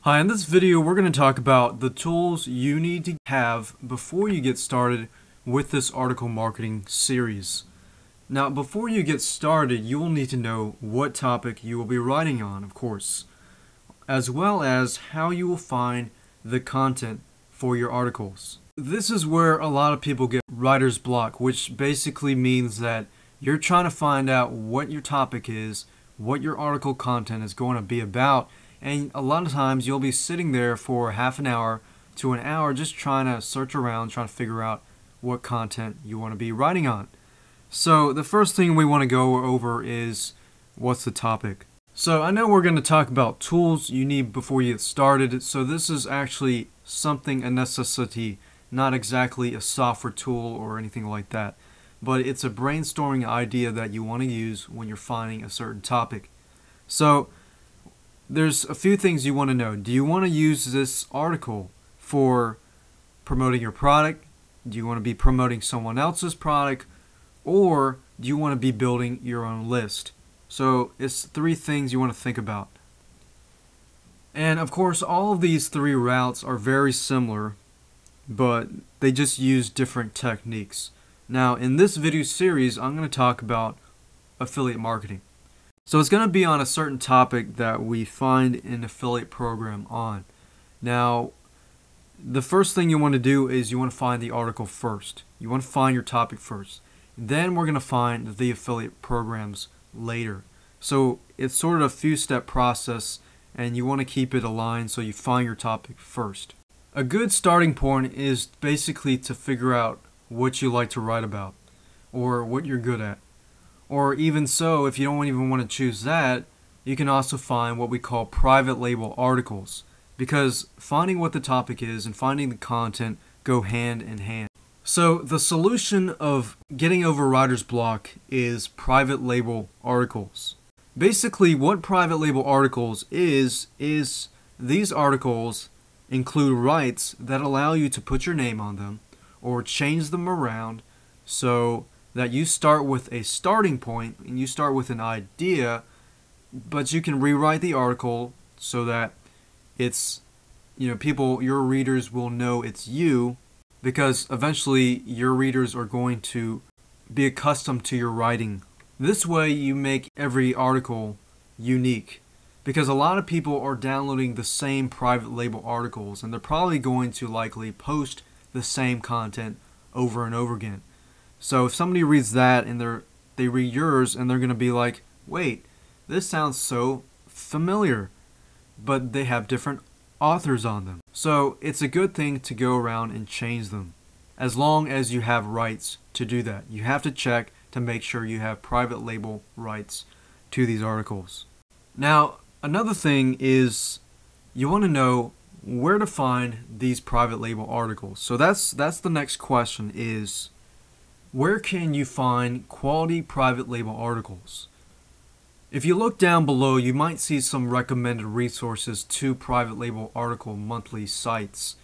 Hi, in this video we're going to talk about the tools you need to have before you get started with this article marketing series. Now, before you get started, you will need to know what topic you will be writing on, of course, as well as how you will find the content for your articles. This is where a lot of people get writer's block, which basically means that you're trying to find out what your topic is, what your article content is going to be about, and a lot of times you'll be sitting there for half an hour to an hour just trying to search around, trying to figure out what content you want to be writing on. So the first thing we want to go over is what's the topic. So I know we're going to talk about tools you need before you get started. So this is actually something, a necessity, not exactly a software tool or anything like that. But it's a brainstorming idea that you want to use when you're finding a certain topic. So there's a few things you want to know. Do you want to use this article for promoting your product? Do you want to be promoting someone else's product? Or do you want to be building your own list? So it's three things you want to think about. And of course, all of these three routes are very similar, but they just use different techniques. Now, in this video series, I'm going to talk about affiliate marketing. So it's going to be on a certain topic that we find an affiliate program on. Now, the first thing you want to do is you want to find the article first. You want to find your topic first. Then we're going to find the affiliate programs later. So it's sort of a few-step process, and you want to keep it aligned so you find your topic first. A good starting point is basically to figure out what you like to write about or what you're good at. Or even so, if you don't even want to choose that, you can also find what we call private label articles, because finding what the topic is and finding the content go hand in hand. So the solution of getting over writer's block is private label articles. Basically, what private label articles is these articles include rights that allow you to put your name on them or change them around so that you start with a starting point and you start with an idea, but you can rewrite the article so that it's, people, your readers will know it's you, because eventually your readers are going to be accustomed to your writing. This way you make every article unique, because a lot of people are downloading the same private label articles and they're probably going to likely post the same content over and over again. So if somebody reads that and they read yours and they're going to be like, wait, this sounds so familiar, but they have different authors on them. So it's a good thing to go around and change them, as long as you have rights to do that. You have to check to make sure you have private label rights to these articles. Now, another thing is you want to know where to find these private label articles. So that's the next question is, where can you find quality private label articles? If you look down below, you might see some recommended resources to private label article monthly sites.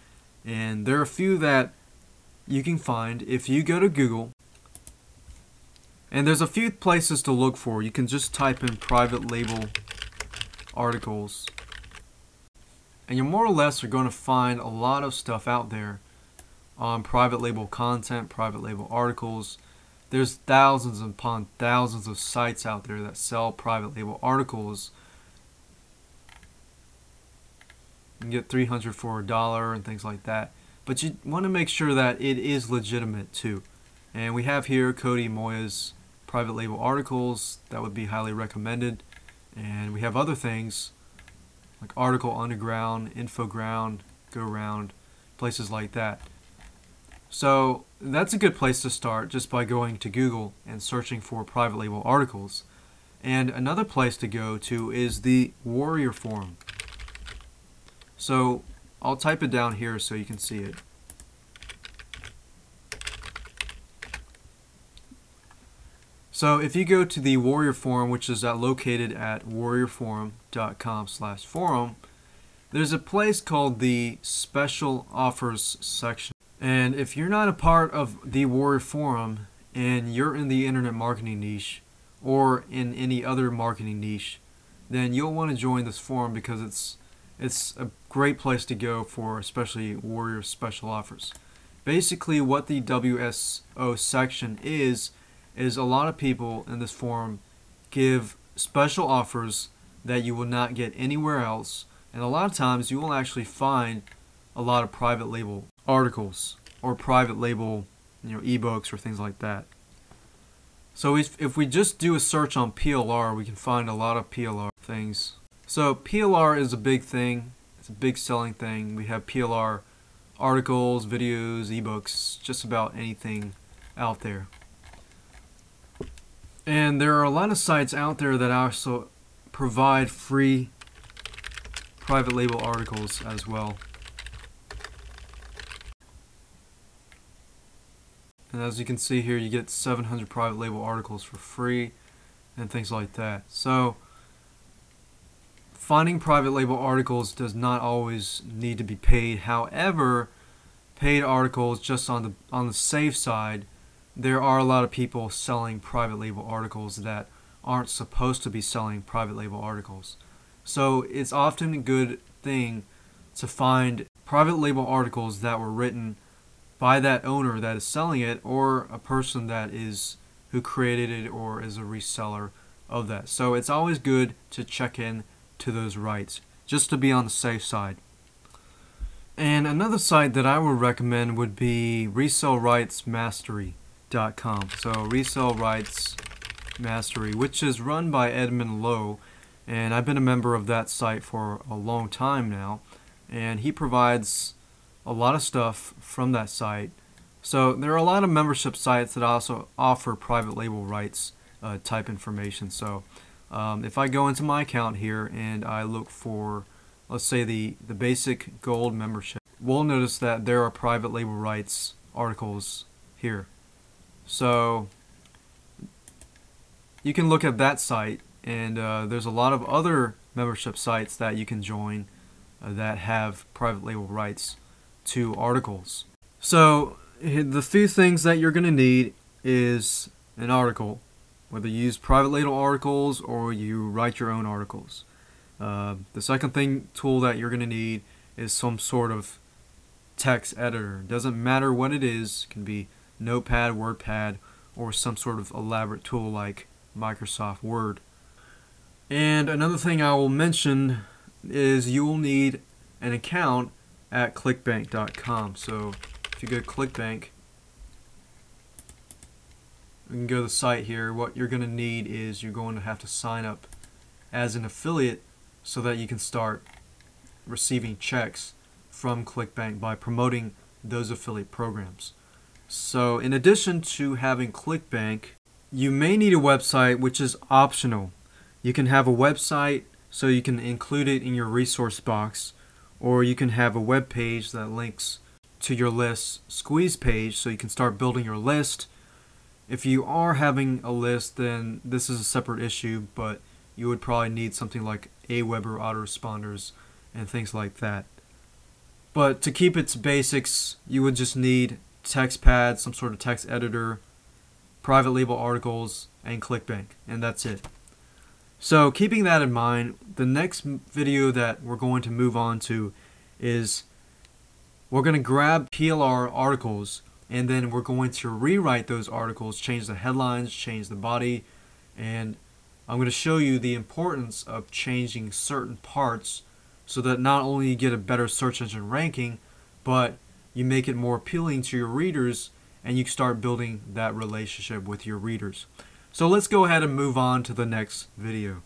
And there are a few that you can find if you go to Google. And there's a few places to look for. You can just type in private label articles, and you more or less are going to find a lot of stuff out there on private label content, private label articles. There's thousands upon thousands of sites out there that sell private label articles. You can get 300 for $1 and things like that. But you want to make sure that it is legitimate too. And we have here Cody Moya's private label articles that would be highly recommended. And we have other things like Article Underground, Infoground, GoRound, places like that. So that's a good place to start, just by going to Google and searching for private label articles. And another place to go to is the Warrior Forum. So I'll type it down here so you can see it. So if you go to the Warrior Forum, which is located at warriorforum.com/forum, there's a place called the Special Offers section. And if you're not a part of the Warrior Forum and you're in the internet marketing niche or in any other marketing niche, then you'll want to join this forum because It's a great place to go for especially Warrior special offers. Basically what the WSO section is a lot of people in this forum give special offers that you will not get anywhere else, and a lot of times you will actually find a lot of private label articles or private label, ebooks or things like that. So if we just do a search on PLR, we can find a lot of PLR things. So PLR is a big thing. It's a big selling thing. We have PLR articles, videos, ebooks, just about anything out there. And there are a lot of sites out there that also provide free private label articles as well. And as you can see here, you get 700 private label articles for free and things like that. So finding private label articles does not always need to be paid. However, paid articles, just on the safe side, there are a lot of people selling private label articles that aren't supposed to be selling private label articles. So it's often a good thing to find private label articles that were written by that owner that is selling it, or a person that is who created it or is a reseller of that. So it's always good to check in to those rights just to be on the safe side. And another site that I would recommend would be ResellRightsMastery.com. So Resell Rights Mastery, which is run by Edmund Lowe, and I've been a member of that site for a long time now, and he provides a lot of stuff from that site. So there are a lot of membership sites that also offer private label rights type information. So if I go into my account here and I look for, let's say, the basic gold membership, we'll notice that there are private label rights articles here. So you can look at that site, and there's a lot of other membership sites that you can join that have private label rights to articles. So the few things that you're going to need is an article, whether you use private label articles or you write your own articles. The second tool that you're going to need is some sort of text editor. Doesn't matter what it is. It can be Notepad, WordPad, or some sort of elaborate tool like Microsoft Word. And another thing I will mention is you will need an account at clickbank.com. So if you go to ClickBank, you can go to the site here. What you're going to need is you're going to have to sign up as an affiliate so that you can start receiving checks from ClickBank by promoting those affiliate programs. So in addition to having ClickBank, you may need a website, which is optional. You can have a website so you can include it in your resource box, or you can have a web page that links to your list squeeze page so you can start building your list. If you are having a list, then this is a separate issue, but you would probably need something like Aweber autoresponders and things like that. But to keep its basics, you would just need TextPad, some sort of text editor, private label articles, and ClickBank, and that's it. So keeping that in mind, the next video that we're going to move on to is we're going to grab PLR articles, and then we're going to rewrite those articles, change the headlines, change the body, and I'm going to show you the importance of changing certain parts so that not only you get a better search engine ranking, but you make it more appealing to your readers, and you start building that relationship with your readers. So let's go ahead and move on to the next video.